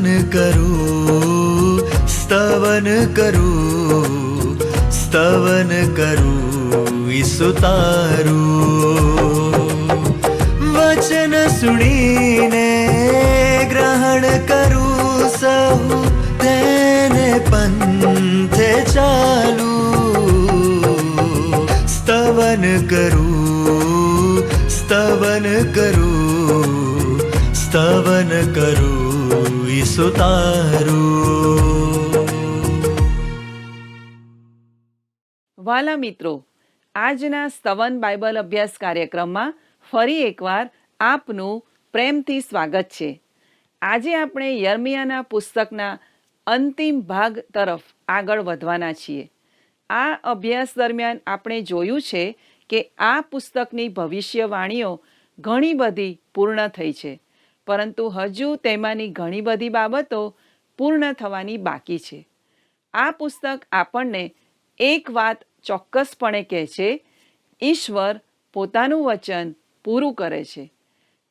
स्तवन करूं, स्तवन करूं, स्तवन करूं ईसु तारूं। वचन सुनीने ग्रहण करूं सहु, तेने पंथे चालू। स्तवन करूं, स्तवन करूं, स्तवन करूं ईसु तारूं। વાલા મિત્રો, આજના સ્તવન બાઇબલ અભ્યાસ કાર્યક્રમમાં ફરી એકવાર આપનું પ્રેમથી સ્વાગત છે. આજે આપણે યર્મિયાના પુસ્તકના અંતિમ ભાગ તરફ આગળ વધવાના છીએ. આ અભ્યાસ દરમિયાન આપણે જોયું છે કે આ પુસ્તકની ભવિષ્યવાણીઓ ઘણી બધી પૂર્ણ થઈ છે, પરંતુ હજુ તેમાંની ઘણી બધી બાબતો પૂર્ણ થવાની બાકી છે. આ પુસ્તક આપણને એક વાત ચોક્કસપણે કહે છે: ઈશ્વર પોતાનું વચન પૂરું કરે છે.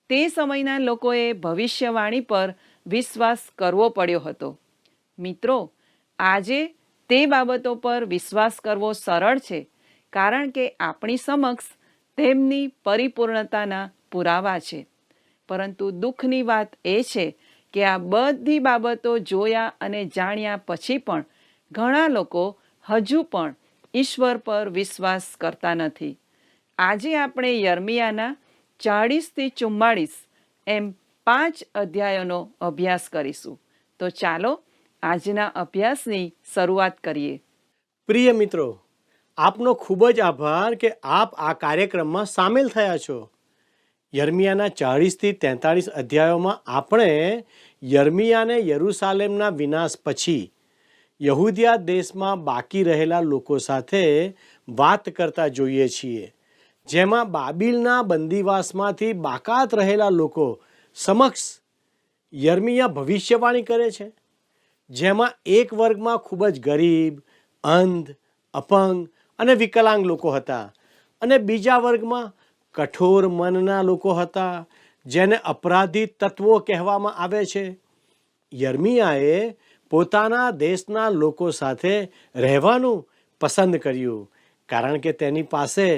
તે સમયના લોકોએ ભવિષ્યવાણી પર વિશ્વાસ કરવો પડ્યો હતો. મિત્રો, આજે તે બાબતો પર વિશ્વાસ કરવો સરળ છે, કારણ કે આપણી સમક્ષ તેમની પરિપૂર્ણતાના પુરાવા છે. પરંતુ દુઃખની વાત એ છે કે આ બધી બાબતો જોયા અને જાણ્યા પછી પણ ઘણા લોકો હજુ પણ ઈશ્વર પર વિશ્વાસ કરતા નથી. આજે આપણે યર્મિયાના 40થી 44 એમ 5 અધ્યાયોનો અભ્યાસ કરીશું. તો ચાલો આજના અભ્યાસની શરૂઆત કરીએ. પ્રિય મિત્રો, આપનો ખૂબ જ આભાર કે આપ આ કાર્યક્રમમાં સામેલ થયા છો. યર્મિયાના 40થી 43 અધ્યાયોમાં આપણે યર્મિયાને યરૂશાલેમના વિનાશ પછી યહૂદિયા દેશમાં બાકી રહેલા લોકો સાથે વાત કરતા જોઈએ છીએ, જેમાં બાબિલના બંદીવાસમાંથી બાકાત રહેલા લોકો સમક્ષ યર્મિયા ભવિષ્યવાણી કરે છે. જેમાં એક વર્ગમાં ખૂબ જ ગરીબ, અંધ, અપંગ અને વિકલાંગ લોકો હતા, અને બીજા વર્ગમાં કઠોર મનના લોકો હતા, જેને અપરાધી તત્વો કહેવામાં આવે છે. યર્મિયાએ પોતાના દેશના લોકો સાથે રહેવાનું પસંદ કર્યું, કારણ કે તેની પાસે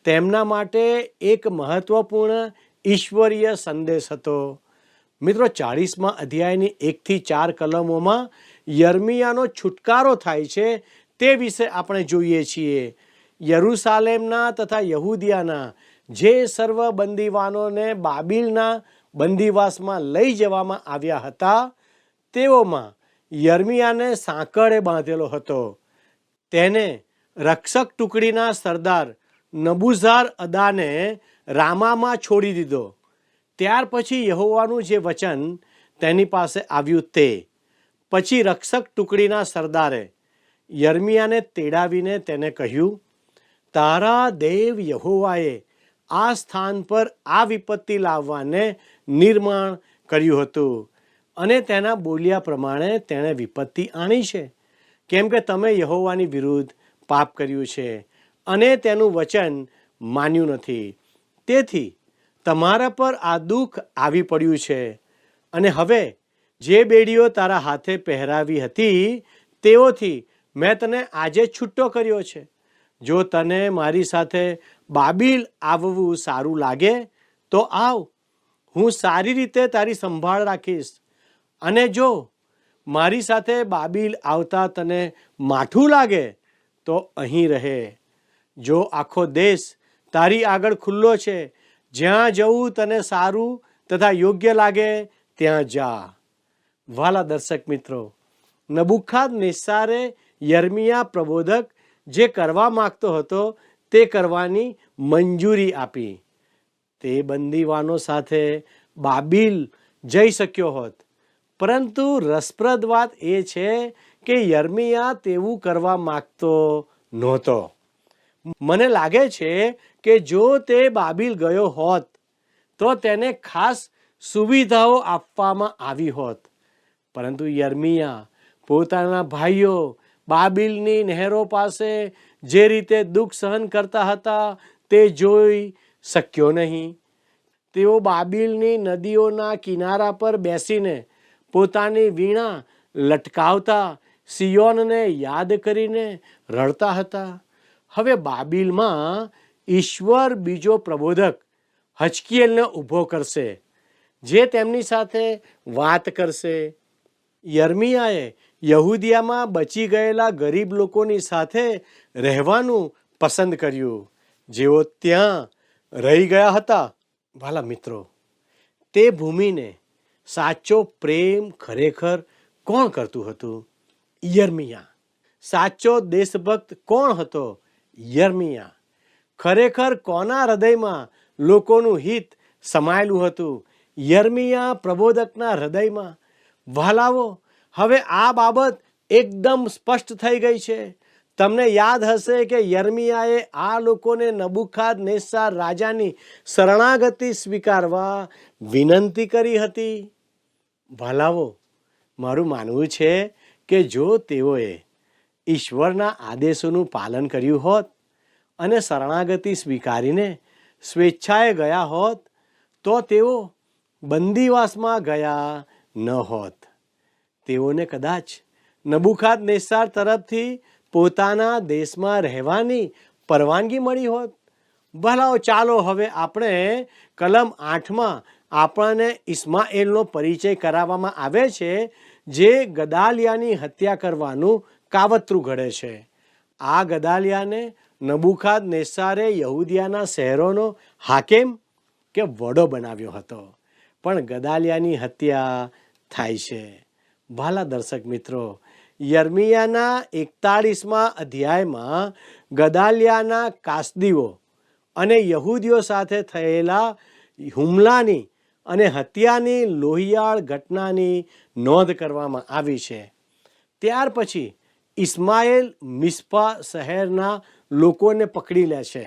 તેમના માટે એક મહત્વપૂર્ણ ઈશ્વરીય સંદેશ હતો. મિત્રો, 40મા અધ્યાયની 1થી 4 કલમોમાં યર્મિયાનો છુટકારો થાય છે તે વિશે આપણે જોઈએ છીએ. યરૂશાલેમના તથા યહૂદિયાના જે સર્વ બંદીવાનોને બાબિલના બંદીવાસમાં લઈ જવામાં આવ્યા હતા, તેઓમાં યર્મિયાને સાંકળે બાંધેલો હતો. તેને રક્ષક ટુકડીના સરદાર નબુઝાર અદાને રામામાં છોડી દીધો. ત્યાર પછી યહોવાનું જે વચન તેની પાસે આવ્યું તે પછી રક્ષક ટુકડીના સરદારે યર્મિયાને તેડાવીને તેને કહ્યું, તારા દેવ યહોવાએ આ સ્થાન પર આ વિપત્તિ લાવવાને નિર્માણ કર્યું હતું, અને તેના બોલ્યા પ્રમાણે તેણે વિપત્તિ આણી છે, કેમ કે તમે યહોવાની વિરુદ્ધ પાપ કર્યું છે અને તેનું વચન માન્યું નથી. તેથી તમારા પર આ દુઃખ આવી પડ્યું છે. અને હવે જે બેડીઓ તારા હાથે પહેરાવી હતી તેઓથી મેં તને આજે છૂટો કર્યો છે. જો તને મારી સાથે બાબિલ આવવું સારું લાગે તો આવ, હું સારી રીતે તારી સંભાળ રાખીશ. અને જો મારી સાથે બાબિલ આવતા તને માઠું લાગે તો અહીં રહે. જો આખો દેશ તારી આગળ ખુલ્લો છે, જ્યાં જવું તને સારું તથા યોગ્ય લાગે ત્યાં જા. વાલા દર્શક મિત્રો, નબુખાદનેસ્સારે યર્મિયા પ્રબોધક જે કરવા માંગતો હતો તે કરવાની મંજૂરી આપી. તે બંદીવાનો સાથે બાબિલ જઈ શક્યો હોત, પરંતુ રસપ્રદ વાત એ છે કે યર્મિયા તેવું કરવા માંગતો નહોતો. મને લાગે છે કે જો તે બાબિલ ગયો હોત તો તેને ખાસ સુવિધાઓ આપવામાં આવી હોત, પરંતુ યર્મિયા પોતાના ભાઈઓ બાબિલની નહેરો પાસે જે રીતે દુઃખ સહન કરતા હતા તે જોઈ શક્યો નહીં. તેઓ બાબિલની નદીઓના કિનારા પર બેસીને પોતાની વીણા લટકાવતા સિયોનને યાદ કરીને રડતા હતા. હવે બાબિલમાં ઈશ્વર બીજો પ્રબોધક હજકીએલને ઊભો કરશે, જે તેમની સાથે વાત કરશે. યર્મિયાએ યહૂદિયામાં બચી ગયેલા ગરીબ લોકોની સાથે રહેવાનું પસંદ કર્યું, જેઓ ત્યાં રહી ગયા હતા. વાલા મિત્રો, તે ભૂમિને સાચો પ્રેમ ખરેખર કોણ કરતું હતું? યર્મિયા. સાચો દેશભક્ત કોણ હતો? યર્મિયા. ખરેખર કોના હૃદયમાં લોકોનું હિત સમાયેલું હતું? યર્મિયા પ્રબોધકના હૃદયમાં. વહાલાઓ, હવે આ બાબત એકદમ સ્પષ્ટ થઈ ગઈ છે. તમને યાદ હશે કે યર્મિયાએ આ લોકોને નબુખાદનેસ્સાર રાજાની શરણાગતિ સ્વીકારવા વિનંતી કરી હતી. વહાલાઓ, મારું માનવું છે કે જો તેઓએ ઈશ્વરના આદેશોનું પાલન કર્યું હોત અને શરણાગતિ સ્વીકારીને સ્વેચ્છાએ ગયા હોત, તો તેઓ બંદીવાસમાં ગયા ન હોત. તેઓને કદાચ નબુખાદનેસ્સાર તરફથી પોતાના દેશમાં રહેવાની પરવાનગી મળી હોત. ભલાઓ, ચાલો હવે આપણે કલમ 8માં આપણને ઇસ્માએલનો પરિચય કરાવવામાં આવે છે, જે ગદાલિયાની હત્યા કરવાનું કાવતરું ઘડે છે. આ ગદાલિયાને નબુખાદનેસ્સારે યહૂદિયાના શહેરોનો હાકેમ કે વડો બનાવ્યો હતો, પણ ગદાલિયાની હત્યા થાય છે. ભાલા દર્શક મિત્રો, યર્મિયાના 41મા અધ્યાયમાં ગદાલિયાના કાસદીઓ અને યહૂદીઓ સાથે થયેલા હુમલાની અને હત્યાની લોહિયાળ ઘટનાની નોંધ કરવામાં આવી છે. ત્યાર પછી ઇસ્માએલ મિસ્પા શહેરના લોકોને પકડી લે છે.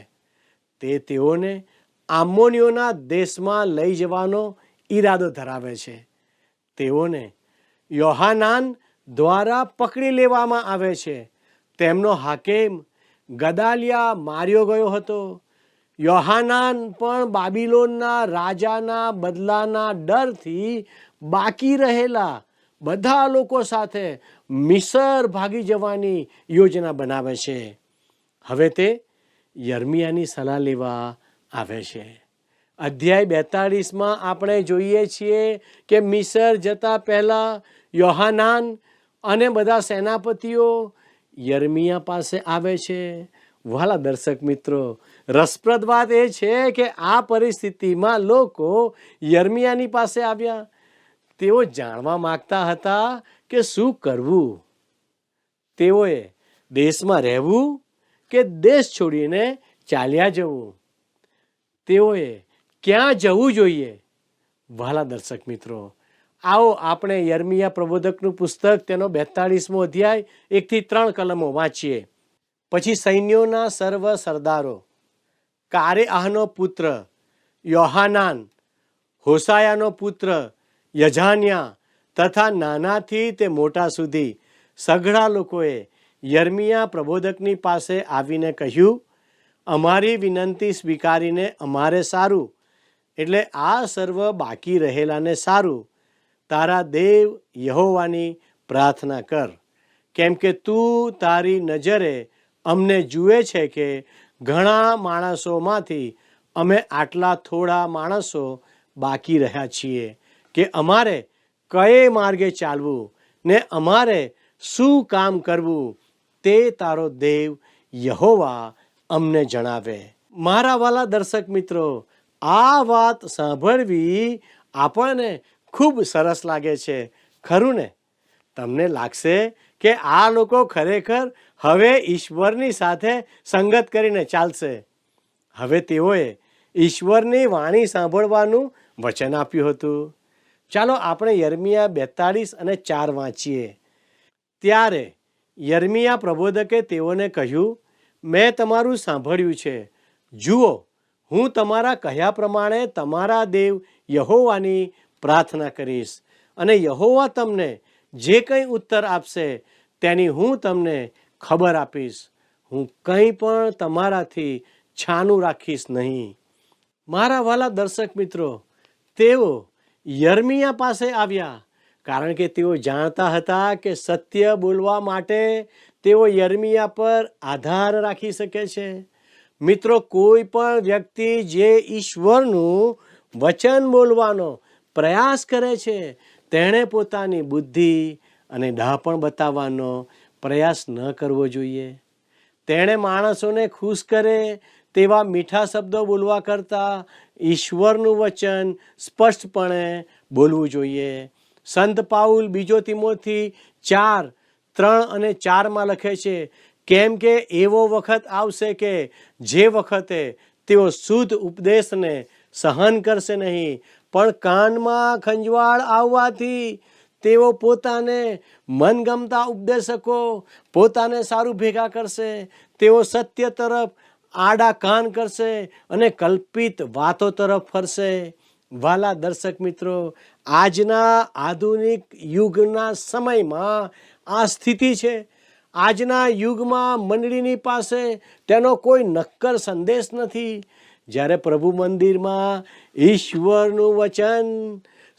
તે તેઓને આમોનીઓના દેશમાં લઈ જવાનો ઈરાદો ધરાવે છે. તેઓને યોહાનાન દ્વારા પકડી લેવામાં આવે છે. તેમનો હાકેમ ગદાલિયા માર્યો ગયો હતો. યોહાનાન પણ બાબિલોનના રાજાના બદલાના ડરથી બાકી રહેલા બધા લોકો સાથે મિસર ભાગી જવાની યોજના બનાવે છે. હવે તે યર્મિયાની સલાહ લેવા આવે છે. અધ્યાય 42માં આપણે જોઈએ છીએ કે મિસર જતા પહેલા યોહાનાન અને બધા સેનાપતિઓ યર્મિયા પાસે આવે છે. વહાલા દર્શક મિત્રો, રસપ્રદ વાત એ છે કે આ પરિસ્થિતિમાં લોકો યર્મિયાની પાસે આવ્યા. તેઓ જાણવા માંગતા હતા કે શું કરવું. તેઓએ દેશમાં રહેવું કે દેશ છોડીને ચાલ્યા જવું. તેઓએ ક્યાં જવું જોઈએ? વહાલા દર્શક મિત્રો, આવો આપણે યર્મિયા પ્રબોધકનું પુસ્તક તેનો 42મો અધ્યાય 1 થી 3 કલમો વાંચીએ. પછી સૈન્યોના સર્વ સરદારો, કારેઆહનો પુત્ર યોહાનાન, હોસાયાનો પુત્ર યજાન્યા તથા નાનાથી તે મોટા સુધી સઘળા લોકોએ યર્મિયા પ્રબોધકની પાસે આવીને કહ્યું, અમારી વિનંતી સ્વીકારીને અમારે સારું, એટલે આ સર્વ બાકી રહેલાને સારું, તારા દેવ યહોવાની પ્રાર્થના કર, કેમ કે તું તારી નજરે અમને જુએ છે કે ઘણા માણસોમાંથી અમે આટલા થોડા માણસો બાકી રહ્યા છીએ કે અમારે કયે માર્ગે ચાલવું ને અમારે શું કામ કરવું તે તારો દેવ યહોવા અમને જણાવે. મારા વાલા દર્શક મિત્રો, આ વાત સાંભળવી આપણને ખૂબ સરસ લાગે છે, ખરું ને? તમને લાગશે કે આ લોકો ખરેખર હવે ઈશ્વરની સાથે સંગત કરીને ચાલશે. હવે તેઓએ ઈશ્વરની વાણી સાંભળવાનું વચન આપ્યું હતું. ચાલો આપણે યર્મિયા 42 અને 4 વાંચીએ. ત્યારે યર્મિયા પ્રબોધકે તેઓને કહ્યું, મેં તમારું સાંભળ્યું છે. જુઓ, હું તમારા કહ્યા પ્રમાણે તમારા દેવ યહોવાની પ્રાર્થના કરીશ, અને યહોવા તમને જે કંઈ ઉત્તર આપશે તેની હું તમને ખબર આપીશ. હું કંઈ પણ તમારાથી છાનું રાખીશ નહીં. મારા વાલા દર્શક મિત્રો, તેઓ યર્મિયા પાસે આવ્યા, કારણ કે તેઓ જાણતા હતા કે સત્ય બોલવા માટે તેઓ યર્મિયા પર આધાર રાખી શકે છે. મિત્રો, કોઈ પણ વ્યક્તિ જે ઈશ્વરનું વચન બોલવાનો પ્રયાસ કરે છે તેણે પોતાની બુદ્ધિ અને ડહાપણ બતાવવાનો પ્રયાસ ન કરવો જોઈએ. તેણે માણસોને ખુશ કરે તેવા મીઠા શબ્દો બોલવા કરતાં ઈશ્વરનું વચન સ્પષ્ટપણે બોલવું જોઈએ. સંત પાઉલ 2 તિમોથી 4:3-4 લખે છે, કેમ કે એવો વખત આવશે કે જે વખતે તેઓ શુદ્ધ ઉપદેશને સહન કરશે નહીં, પણ કાનમાં ખંજવાળ આવવાથી તેઓ પોતાને મનગમતા ઉપદેશકો પોતાને સારું ભેગા કરશે. તેઓ સત્ય તરફ આડા કાન કરશે અને કલ્પિત વાતો તરફ ફરશે. વાલા દર્શક મિત્રો, આજના આધુનિક યુગના સમયમાં આ સ્થિતિ છે. આજના યુગમાં મંડળીની પાસે તેનો કોઈ નક્કર સંદેશ નથી. જ્યારે પ્રભુ મંદિરમાં ઈશ્વરનું વચન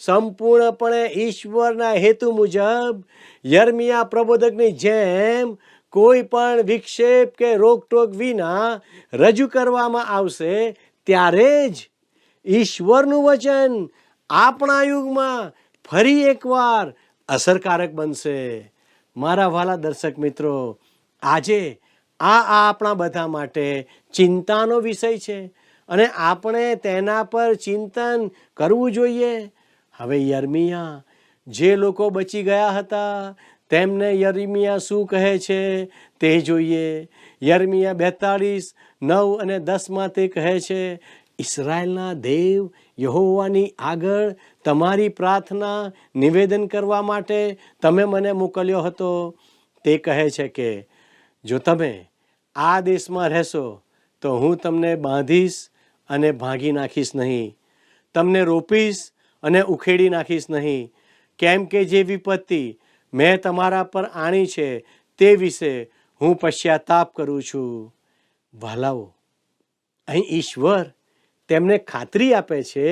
સંપૂર્ણપણે ઈશ્વરના હેતુ મુજબ યર્મિયા પ્રબોધકની જેમ કોઈ પણ વિક્ષેપ કે રોકટોક વિના રજૂ કરવામાં આવશે, ત્યારે જ ઈશ્વરનું વચન આપણા યુગમાં ફરી એકવાર અસરકારક બનશે. મારા વાલા દર્શક મિત્રો, આજે આ આપણા બધા માટે ચિંતાનો વિષય છે અને આપણે તેના પર ચિંતન કરવું જોઈએ. હવે યર્મિયા, જે લોકો બચી ગયા હતા તેમને યર્મિયા શું કહે છે તે જોઈએ. યર્મિયા 42:9-10 તે કહે છે, ઇસરાયેલના દેવ યહોવાની આગળ તમારી પ્રાર્થના નિવેદન કરવા માટે તમે મને મોકલ્યો હતો. તે કહે છે કે જો તમે આ દેશમાં રહેશો તો હું તમને બાંધીશ અને ભાંગી નાખીશ નહીં, તમને રોપીશ અને ઉખેડી નાખીશ નહીં, કેમ કે જે વિપત્તિ મેં તમારા પર આણી છે તે વિશે હું પશ્ચાતાપ કરું છું. વાલાઓ, અહીં ઈશ્વર તેમને ખાતરી આપે છે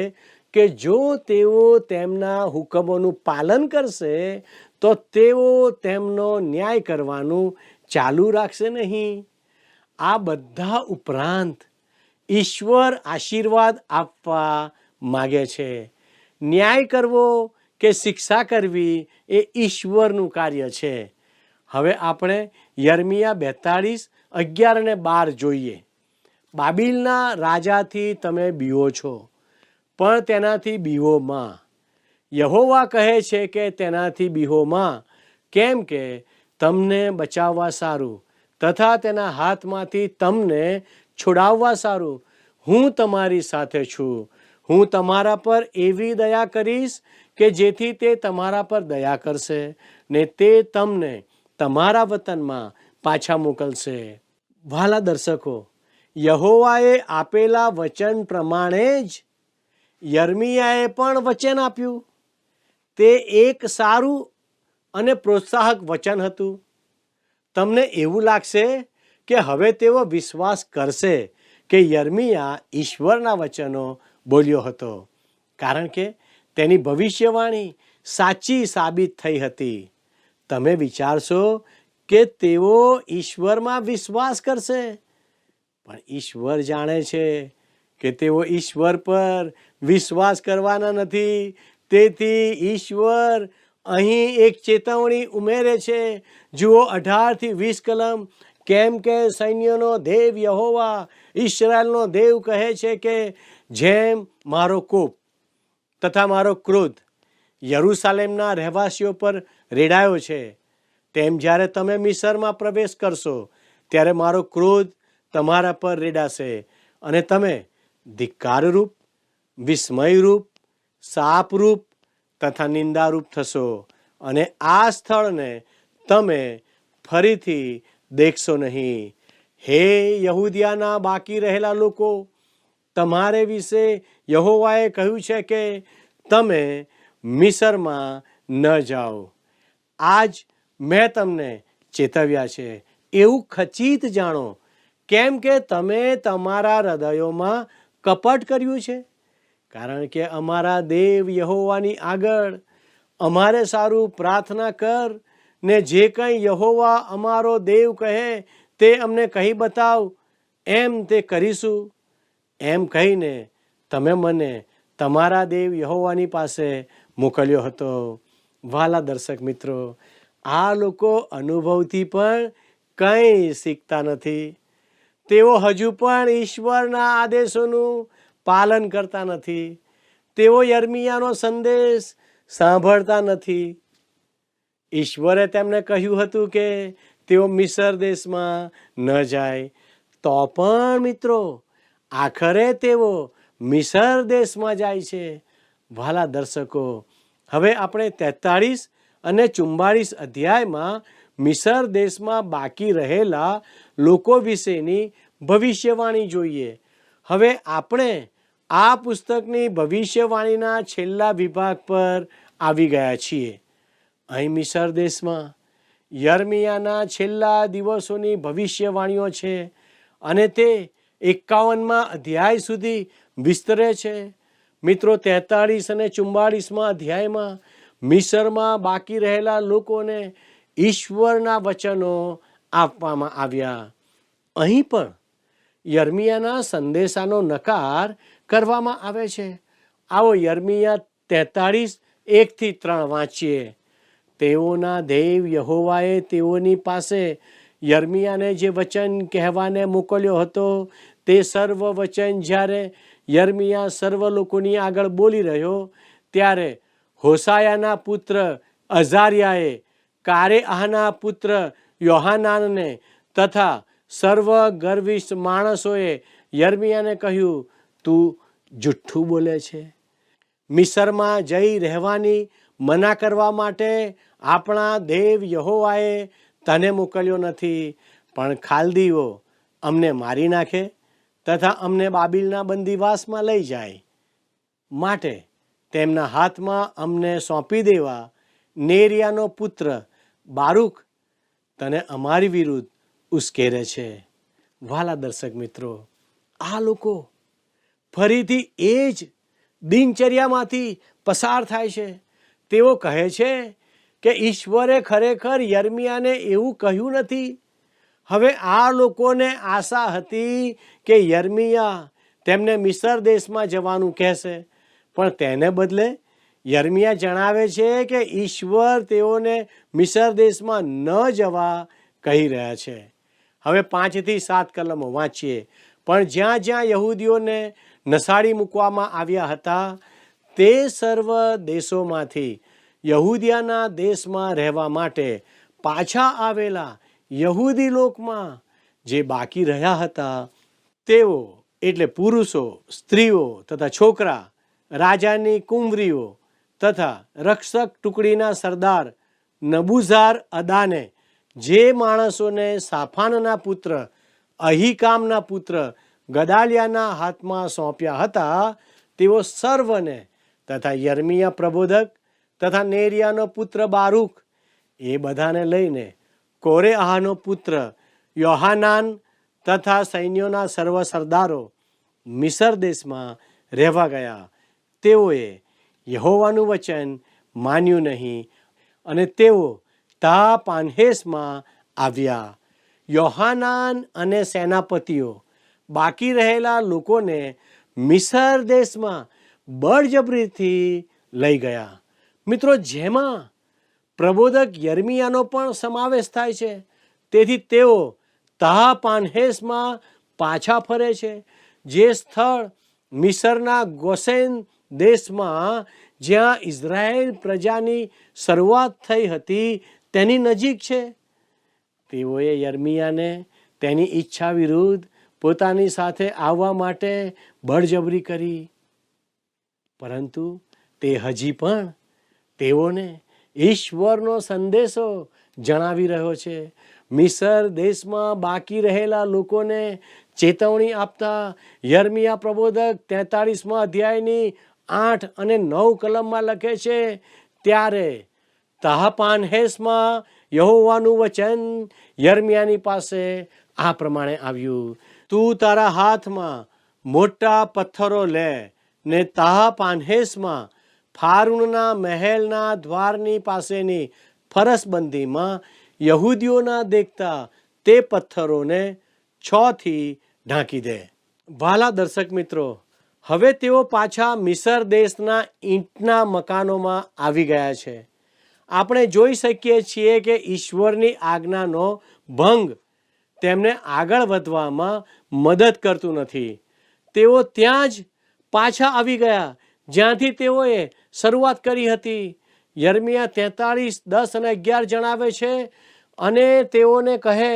કે જો તેઓ તેમના હુકમોનું પાલન કરશે તો તેઓ તેમનો ન્યાય કરવાનું ચાલુ રાખશે નહીં. આ બધા ઉપરાંત ઈશ્વર આશીર્વાદ આપવા માગે છે. ન્યાય કરવો કે શિક્ષા કરવી એ ઈશ્વરનું કાર્ય છે. હવે આપણે યર્મિયા 42:11-12 જોઈએ. બાબિલના રાજાથી તમે બીવો છો, પણ તેનાથી બીવોમાં. યહોવા કહે છે કે તેનાથી બીવોમાં, કેમ કે તમને બચાવવા સારું તથા તેના હાથમાંથી તમને છોડાવવા સારું હું તમારી સાથે છું. હું તમારા પર એવી દયા કરીશ કે જેથી તે તમારા પર દયા કરશે ને તે તમને તમારા વતનમાં પાછા મોકલશે. વાલા દર્શકો, યહોવાએ આપેલા વચન પ્રમાણે જ યર્મિયાએ પણ વચન આપ્યું. તે એક સારું અને પ્રોત્સાહક વચન હતું. તમને એવું લાગશે કે હવે તેઓ વિશ્વાસ કરશે કે યર્મિયા ઈશ્વરના વચનો બોલ્યો હતો, કારણ કે તેની ભવિષ્યવાણી સાચી સાબિત થઈ હતી. તમે વિચારશો કે તેઓ ઈશ્વરમાં વિશ્વાસ કરશે, પણ ઈશ્વર જાણે છે કે તેઓ ઈશ્વર પર વિશ્વાસ કરવાના નથી. તેથી ઈશ્વર અહીં એક ચેતવણી ઉમેરે છે. જુઓ 18-20 કલમ, કેમ કે સૈન્યનો દેવ યહોવા ઈસરાયેલનો દેવ કહે છે કે જેમ મારો કોપ તથા મારો ક્રોધ યરૂશાલેમના રહેવાસીઓ પર રેડાયો છે, તેમ જ્યારે તમે મિસરમાં પ્રવેશ કરશો ત્યારે મારો ક્રોધ તમારા પર રેડાશે અને તમે ધિક્કારરૂપ, વિસ્મયરૂપ, શાપરૂપ તથા નિંદારૂપ થશો અને આ સ્થળને તમે ફરીથી દેખશો નહીં. હે યહૂદિયાના બાકી રહેલા લોકો, તમારે વિશે યહોવાએ કહ્યું છે કે તમે મિસરમાં ન જાઓ. આજ મેં તમને ચેતવ્યા છે એવું ખચિત જાણો, કેમ કે તમે તમારા હૃદયોમાં કપટ કર્યું છે. કારણ કે અમારા દેવ યહોવાની આગળ અમારે સારું પ્રાર્થના કર ને જે કંઈ યહોવા અમારો દેવ કહે તે અમને કહી બતાવ, એમ તે કરીશું. એમ કહીને તમે મને તમારા દેવ યહોવાની પાસે મોકલ્યો હતો. વાલા દર્શક મિત્રો, આ લોકો અનુભવથી પણ કંઈ શીખતા નથી. તેઓ હજુ પણ ઈશ્વરના આદેશોનું પાલન કરતા નથી. તેઓ યર્મિયાનો સંદેશ સાંભળતા નથી. ઈશ્વરે તેમને કહ્યું હતું કે તેઓ મિસર દેશમાં ન જાય, તો પણ મિત્રો આખરે તેઓ મિસર દેશમાં જાય છે. વાલા દર્શકો, હવે આપણે 43 અને 44 અધ્યાયમાં મિસર દેશમાં બાકી રહેલા લોકો વિશેની ભવિષ્યવાણી જોઈએ. હવે આપણે આ પુસ્તકની ભવિષ્યવાણીના છેલ્લા વિભાગ પર આવી ગયા છીએ. અહીં મિસર દેશમાં યર્મિયાના છેલ્લા દિવસોની ભવિષ્યવાણીઓ છે અને તે 51મા અધ્યાય સુધી વિસ્તરે છે. મિત્રો, 43 અને 44મા અધ્યાયમાં મિસરમાં બાકી રહેલા લોકોને ઈશ્વરના વચનો આપવામાં આવ્યા. અહીં પણ યર્મિયાના સંદેશાનો નકાર કરવામાં આવે છે. આવો યર્મિયા 43 1-3 વાંચીએ. તેઓના દેવ યહોવાએ તેઓની પાસે યર્મિયાને જે વચન કહેવાને મોકલ્યો હતો તે સર્વ વચન જ્યારે યર્મિયા સર્વ લોકોની આગળ બોલી રહ્યો, ત્યારે હોસાયાના પુત્ર અઝારિયાએ કારેઆહના પુત્ર યોહાનાનને તથા સર્વ ગર્વિષ્ઠ માણસોએ યર્મિયાને કહ્યું, તું જુઠ્ઠું બોલે છે. મિસરમાં જઈ રહેવાની મના કરવા માટે આપણા દેવ યહોવાએ તને મોકલ્યો નથી, પણ ખાલદીઓ અમને મારી નાખે તથા અમને બાબિલના બંદીવાસમાં લઈ જાય માટે તેમના હાથમાં અમને સોંપી દેવા નેરિયાનો પુત્ર બારૂક તને અમારી વિરુદ્ધ ઉશ્કેરે છે. વાલા દર્શક મિત્રો, આ લોકો ફરીથી એ જ દિનચર્યામાંથી પસાર થાય છે. તેઓ કહે છે કે ઈશ્વરે ખરેખર યર્મિયાને એવું કહ્યું નથી. હવે આ લોકોને આશા હતી કે યર્મિયા તેમને મિસર દેશમાં જવાનું કહેશે, પણ તેને બદલે યર્મિયા જણાવે છે કે ઈશ્વર તેઓને મિસર દેશમાં ન જવા કહી રહ્યા છે. હવે 5-7 કલમો વાંચીએ. પણ જ્યાં જ્યાં યહૂદીઓને નસાડી મૂકવામાં આવ્યા હતા તે સર્વ દેશોમાંથી યહૂદિયાના દેશમાં રહેવા માટે પાછા આવેલા યહૂદી લોકમાં જે બાકી રહ્યા હતા તેઓ એટલે પુરુષો, સ્ત્રીઓ તથા છોકરા, રાજાની કુંવરીઓ તથા રક્ષક ટુકડીના સરદાર નબુઝાર અદાને જે માણસોને સાફાનના પુત્ર અહીકામના પુત્ર ગદાલિયાના હાથમાં સોંપ્યા હતા, તેઓ સર્વને તથા યર્મિયા પ્રબોધક તથા નેરિયાનો પુત્ર બારૂક એ બધાને લઈને કોરેઆહનો પુત્ર યોહાનાન તથા સૈન્યોના સર્વ સરદારો મિસર દેશમાં રહેવા ગયા. તેઓએ યહોવાનું વચન માન્યું નહીં અને તેઓ તાપાન્હેસમાં આવ્યા. યોહાનાન અને સેનાપતિઓ બાકી રહેલા લોકોને મિસર દેશમાં બળજબરીથી લઈ ગયા. મિત્રો, જેમાં પ્રબોધક યર્મિયાનો પણ સમાવેશ થાય છે. તેથી તેઓ તાપાન્હેસમાં પાછા ફરે છે, જે સ્થળ મિસરના ગોસેન દેશમાં જ્યાં ઇઝરાયેલ પ્રજાની શરૂઆત થઈ હતી તેની નજીક છે. તેઓએ યર્મિયાને તેની ઈચ્છા વિરુદ્ધ પોતાની સાથે આવવા માટે બળજબરી કરી, પરંતુ તે હજી પણ તેઓને ઈશ્વરનો સંદેશો જણાવી રહ્યો છે. મિસર દેશમાં બાકી રહેલા લોકોને ચેતવણી આપતા યર્મિયા પ્રબોધક 43મા અધ્યાયની 8 અને 9 કલમમાં લખે છે, ત્યારે તાહપાન્હેસમાં યહોવાનું વચન યર્મિયાની પાસે આ પ્રમાણે આવ્યું, તું તારા હાથમાં મોટા પથ્થરો લે ને તાહપાન્હેસમાં ફારૂનના મહેલના દ્વારની પાસેની ફરસબંધીમાં યહૂદીઓના દેખતા તે પથ્થરોને 6 થી ઢાંકી દે. વાલા દર્શક મિત્રો, હવે તેઓ પાછા મિસર દેશના ઈંટના મકાનોમાં આવી ગયા છે. આપણે જોઈ શકીએ છીએ કે ઈશ્વરની આજ્ઞાનો ભંગ તેમને આગળ વધવામાં મદદ કરતું નથી. તેઓ ત્યાં જ પાછા આવી ગયા જ્યાંથી તેઓએ શરૂઆત કરી હતી. યર્મિયા 43:10-11 જણાવે છે, અને તેઓને કહે,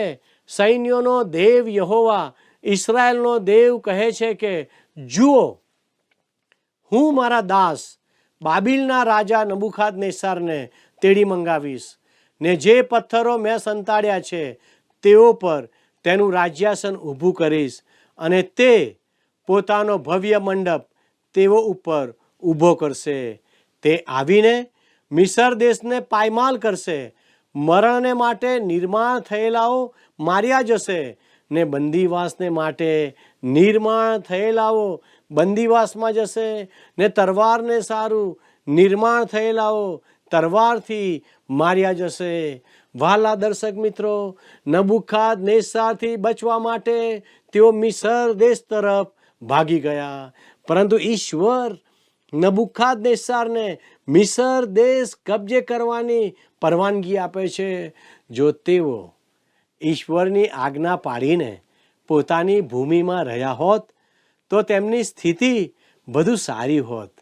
સૈન્યોનો દેવ યહોવા ઇસ્રાયેલનો દેવ કહે છે કે જુઓ, હું મારા દાસ બાબિલના રાજા નબુખાદનેસ્સારને તેડી મંગાવીશ, ને જે પથ્થરો મેં સંતાડ્યા છે તેઓ પર તેનું રાજ્યાસન ઊભું કરીશ, અને તે પોતાનો ભવ્ય મંડપ તેઓ ઉપર ઊભો કરશે. તે આવીને મિસર દેશને પાયમાલ કરશે. મરણને માટે નિર્માણ થયેલાઓ માર્યા જશે, ને બંદીવાસને માટે નિર્માણ થયેલાઓ બંદીવાસમાં જશે, ને તરવારને સારું નિર્માણ થયેલાઓ તરવારથી માર્યા જશે. વહાલા દર્શક મિત્રો, નબુખાદનેસ્સારથી બચવા માટે તેઓ મિસર દેશ તરફ ભાગી ગયા, પરંતુ ઈશ્વર નબુખાદનેસ્સારને મિસર દેશ કબજે કરવાની પરવાનગી આપે છે. જો તેઓ ઈશ્વરની આજ્ઞા પાડીને પોતાની ભૂમિમાં રહ્યા હોત તો તેમની સ્થિતિ વધુ સારી હોત,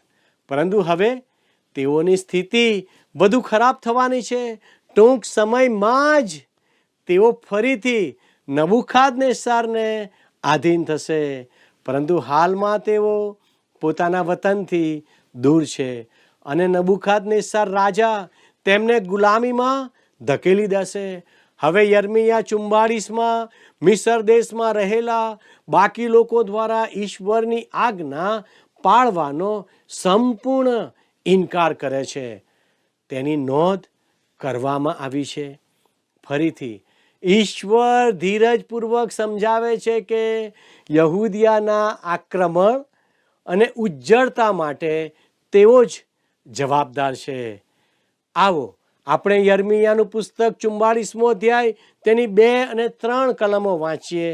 પરંતુ હવે તેઓની સ્થિતિ વધુ ખરાબ થવાની છે. ટૂંક સમયમાં જ તેઓ ફરીથી નબુખાદનેસ્સારને આધીન થશે, પરંતુ હાલમાં તેઓ પોતાના વતનથી દૂર છે, અને નબુખાદનેસ્સાર રાજા તેમને ગુલામીમાં ધકેલી દેશે. હવે યર્મિયા 44માં મિસર દેશમાં રહેલા બાકી લોકો દ્વારા ઈશ્વરની આજ્ઞા પાળવાનો સંપૂર્ણ ઇનકાર કરે છે. તેની નોંધ કરવામાં આવી છે. ફરીથી ઈશ્વર ધીરજપૂર્વક સમજાવે છે કે યહૂદિયાના આક્રમણ અને ઉજ્જડતા માટે તેઓ જ જવાબદાર છે. આવો આપણે યર્મિયાનું પુસ્તક 44મો અધ્યાય તેની 2 અને 3 કલમો વાંચીએ.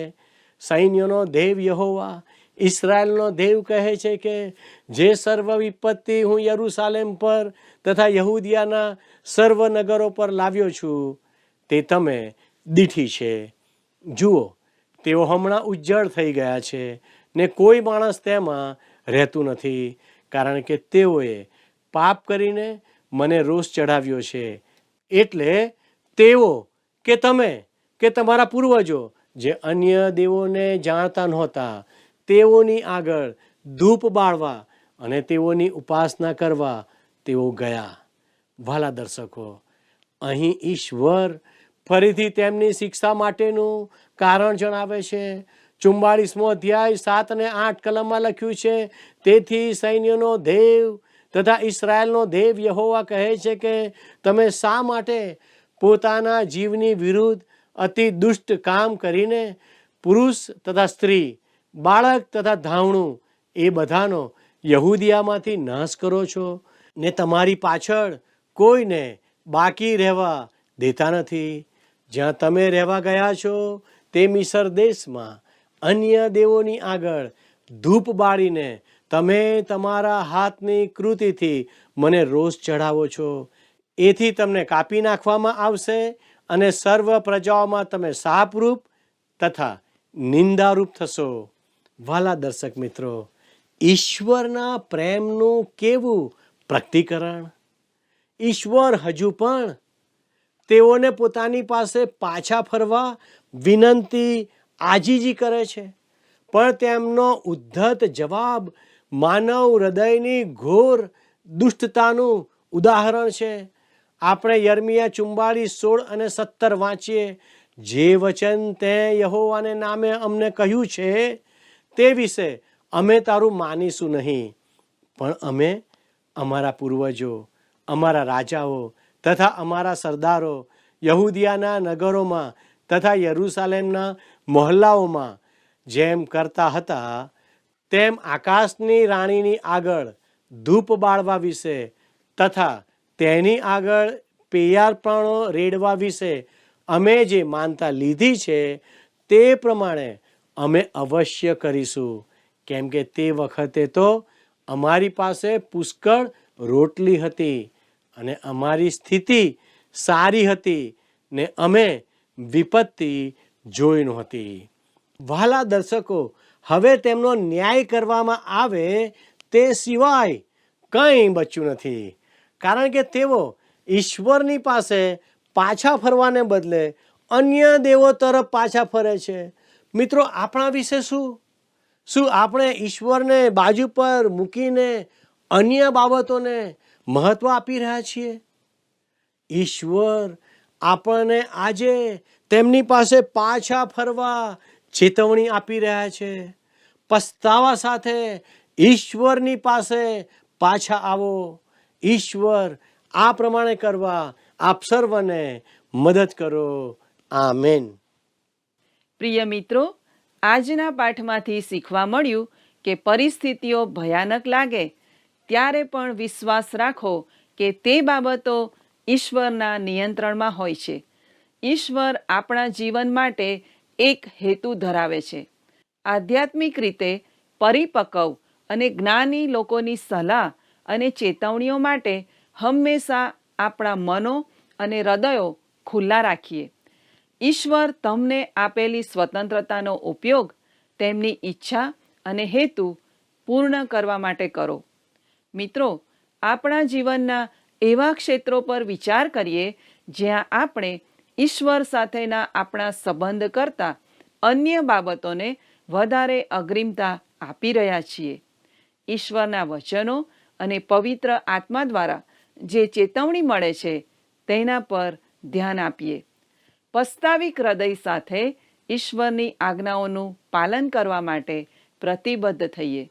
સૈન્યનો દેવ યહોવા ઇસ્રાયેલનો દેવ કહે છે કે જે સર્વ વિપત્તિ હું યરૂશાલેમ પર તથા યહૂદિયાના સર્વ નગરો પર લાવ્યો છું તે તમે દીઠી છે. જુઓ, તેઓ હમણાં ઉજ્જડ થઈ ગયા છે, ને કોઈ માણસ તેમાં રહેતું નથી, કારણ કે તેઓએ પાપ કરીને મને રોષ ચઢાવ્યો છે. એટલે તેઓ કે તમે કે તમારા પૂર્વજો જે અન્ય દેવોને જાણતા નહોતા તેઓની આગળ ધૂપ બાળવા અને તેઓની ઉપાસના કરવા તેઓ ગયા. વાલા દર્શકો, અહીં ઈશ્વર ફરીથી તેમની શિક્ષા માટેનું કારણ જણાવે છે. 44મો અધ્યાય 7 અને 8 કલમમાં લખ્યું છે, તેથી સૈન્યનો દેવ તથા ઇસ્રાયેલનો દેવ યહોવા કહે છે કે તમે શા માટે પોતાના જીવની વિરુદ્ધ અતિ દુષ્ટ કામ કરીને પુરુષ તથા સ્ત્રી, બાળક તથા ધાવણું એ બધાનો યહૂદિયામાંથી નાશ કરો છો, ને તમારી પાછળ કોઈને બાકી રહેવા દેતા નથી. જ્યાં તમે રહેવા ગયા છો તે મિસર દેશમાં અન્ય દેવોની આગળ ધૂપ બાળીને તમે તમારા હાથની કૃતિથી મને રોષ ચઢાવો છો. એથી તમને કાપી નાખવામાં આવશે, અને સર્વ પ્રજાઓમાં તમે શાપરૂપ તથા નિંદારૂપ થશો. વાલા દર્શક મિત્રો, ઈશ્વરના પ્રેમનું કેવું પ્રગટીકરણ! ઈશ્વર હજુ પણ તેઓને પોતાની પાસે પાછા ફરવા વિનંતી આજીજી કરે છે, પણ તેમનો ઉદ્ધત જવાબ માનવ હૃદયની ઘોર દુષ્ટતાનું ઉદાહરણ છે. આપણે યર્મિયા 44:16 અને 17 વાંચીએ. જે વચન તે યહોવાને નામે અમને કહ્યું છે તે વિશે અમે તારું માનીશું નહીં, પણ અમે અમારા પૂર્વજો, અમારા રાજાઓ તથા અમારા સરદારો યહૂદિયાના નગરોમાં તથા યરૂશાલેમના મહોલ્લાઓમાં જેમ કરતા હતા તેમ આકાશની રાણીની આગળ ધૂપ બાળવા વિશે તથા તેની આગળ પૈયારપણો રેડવા વિશે અમે જે માનતા લીધી છે તે પ્રમાણે અમે અવશ્ય કરીશું, કેમ કે તે વખતે તો અમારી પાસે પુષ્કળ રોટલી હતી અને અમારી સ્થિતિ સારી હતી ને અમે વિપત્તિ જોઈ નહોતી. વહાલા દર્શકો, હવે તેમનો ન્યાય કરવામાં આવે તે સિવાય કંઈ બચ્યું નથી, કારણ કે તેઓ ઈશ્વરની પાસે પાછા ફરવાને બદલે અન્ય દેવો તરફ પાછા ફરે છે. મિત્રો, આપણા વિશે શું આપણે ઈશ્વરને બાજુ પર મૂકીને અન્ય બાબતોને મહત્વ આપી રહ્યા છીએ? ઈશ્વર આપણને આજે તેમની પાસે પાછા ફરવા ચેતવણી આપી રહ્યા છે. પસ્તાવા સાથે ઈશ્વરની પાસે પાછા આવો. ઈશ્વર આ પ્રમાણે કરવા આપ સર્વને મદદ કરો. આમેન. પ્રિય મિત્રો, આજના પાઠમાંથી શીખવા મળ્યું કે પરિસ્થિતિઓ ભયાનક લાગે ત્યારે પણ વિશ્વાસ રાખો કે તે બાબતો ઈશ્વરના નિયંત્રણમાં હોય છે. ઈશ્વર આપણા જીવન માટે એક હેતુ ધરાવે છે. આધ્યાત્મિક રીતે પરિપક્વ અને જ્ઞાની લોકોની સલાહ અને ચેતવણીઓ માટે હંમેશા આપણા મનો અને હૃદયો ખુલ્લા રાખીએ. ઈશ્વર તમને આપેલી સ્વતંત્રતાનો ઉપયોગ તેમની ઈચ્છા અને હેતુ પૂર્ણ કરવા માટે કરો. મિત્રો, આપણા જીવનના એવા ક્ષેત્રો પર વિચાર કરીએ જ્યાં આપણે ઈશ્વર સાથેના આપણા સંબંધ કરતાં અન્ય બાબતોને વધારે અગ્રિમતા આપી રહ્યા છીએ. ઈશ્વરના વચનો અને પવિત્ર આત્મા દ્વારા જે ચેતવણી મળે છે તેના પર ધ્યાન આપીએ. પસ્તાવિક હૃદય સાથે ઈશ્વરની આજ્ઞાઓનું પાલન કરવા માટે પ્રતિબદ્ધ થઈએ.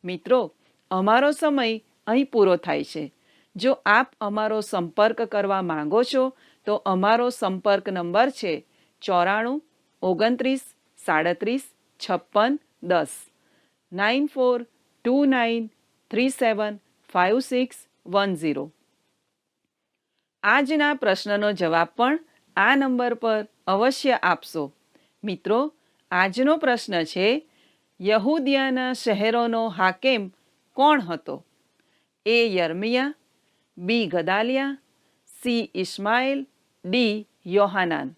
મિત્રો, અમારો સમય અહીં પૂરો થાય છે. જો આપ અમારો સંપર્ક કરવા માંગો છો તો અમારો સંપર્ક નંબર છે 94 29 37 56 10 9429375610. આજના પ્રશ્નનો જવાબ પણ આ નંબર પર અવશ્ય આપશો. મિત્રો, આજનો પ્રશ્ન છે, યહૂદિયાના શહેરોનો હાકેમ કોણ હતો? એ યર્મિયા, બી ગદાલિયા, સી ઇસ્માએલ, ડી યોહાનાન.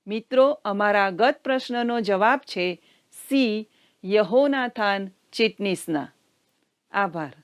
મિત્રો, અમારા ગત પ્રશ્નનો જવાબ છે સી યહોનાથાન ચિટનીસના. આભાર.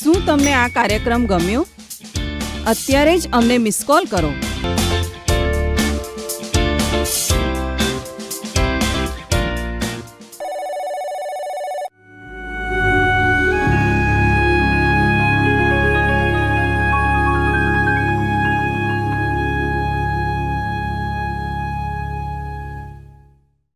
શું તમને આ કાર્યક્રમ ગમ્યો? અત્યારે જ અમને મિસ કોલ કરો.